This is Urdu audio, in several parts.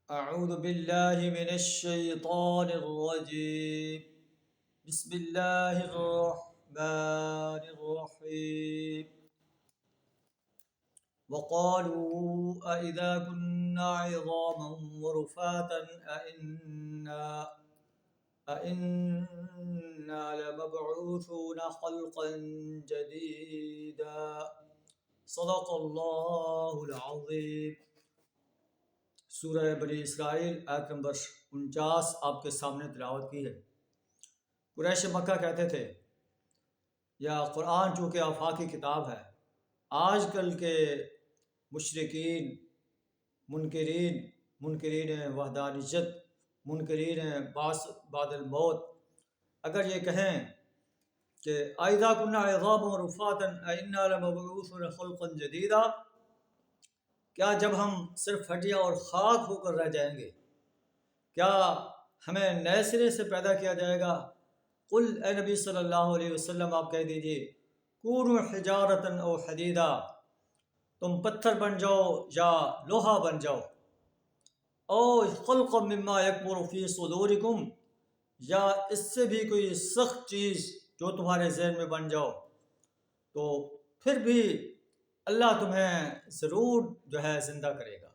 أعوذ بالله من الشيطان الرجيم. بسم الله الرحمن الرحيم. وقالوا أإذا كنا عظاما ورفاتا أإنا لمبعوثون خلقا جديدا. صدق الله العظيم. سورہ بنی اسرائیل آیت نمبر 49 آپ کے سامنے تلاوت کی ہے۔ قریش مکہ کہتے تھے یا قرآن چونکہ آفاقی کتاب ہے، آج کل کے مشرکین، منکرین وحدانیت، منکرین بعد الموت اگر یہ کہیں کہ اذا كنا عظاما ورفاتا أإنا لمبعوثون خلقا جديدا، کیا جب ہم صرف ہڈیاں اور خاک ہو کر رہ جائیں گے، کیا ہمیں نئے سرے سے پیدا کیا جائے گا؟ قل اے نبی صلی اللہ علیہ وسلم آپ کہہ دیجئے کونوا حجارتا او حدیدا، تم پتھر بن جاؤ یا لوہا بن جاؤ، او خلقا مما یکبر فی صدورکم، یا اس سے بھی کوئی سخت چیز جو تمہارے ذہن میں بن جاؤ، تو پھر بھی اللہ تمہیں ضرور زندہ کرے گا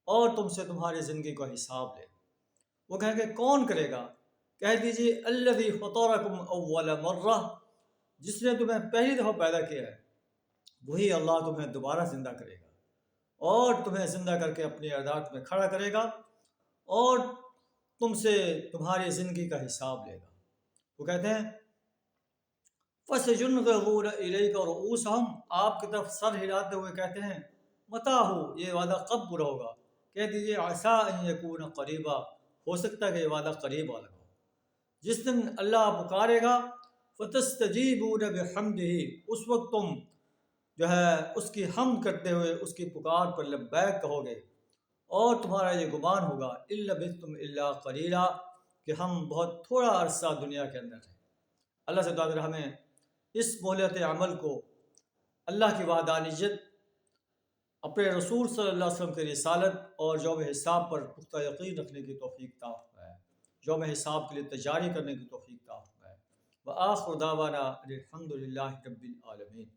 اور تم سے تمہاری زندگی کا حساب لے گا۔ وہ کہیں کہ کون کرے گا؟ کہہ دیجیے الذی فطرکم اول مرہ، جس نے تمہیں پہلی دفعہ پیدا کیا ہے وہی اللہ تمہیں دوبارہ زندہ کرے گا اور تمہیں زندہ کر کے اپنی عدالت میں کھڑا کرے گا اور تم سے تمہاری زندگی کا حساب لے گا۔ وہ کہتے ہیں فَسَيُنْغِضُونَ إِلَيْكَ رُؤُوسَهُمْ، آپ کی طرف سر ہلاتے ہوئے کہتے ہیں متى ہو، یہ وعدہ کب پورا ہوگا؟ کہہ دیجیے عسیٰ ان یکون قریبا، ہو سکتا ہے کہ یہ وعدہ قریب والا ہو۔ جس دن اللہ پکارے گا فَتَسْتَجِيبُونَ بِحَمْدِهِ، اس وقت تم اس کی حمد کرتے ہوئے اس کی پکار پر لبیک کہو گے، اور تمہارا یہ گمان ہوگا إِن لَبِثْتُمْ إِلَّا قَلِيلًا، کہ ہم بہت تھوڑا عرصہ دنیا کے اندر ہیں۔ اللہ سے دعا کر ہمیں اس مہلت عمل کو، اللہ کی وحدانیت، اپنے رسول صلی اللہ علیہ وسلم کی رسالت اور یوم حساب پر پختہ یقین رکھنے کی توفیق عطا فرمائے، یوم حساب کے لیے تیاری کرنے کی توفیق عطا فرمائے۔ وآخر دعوانا الحمد للہ رب العالمین۔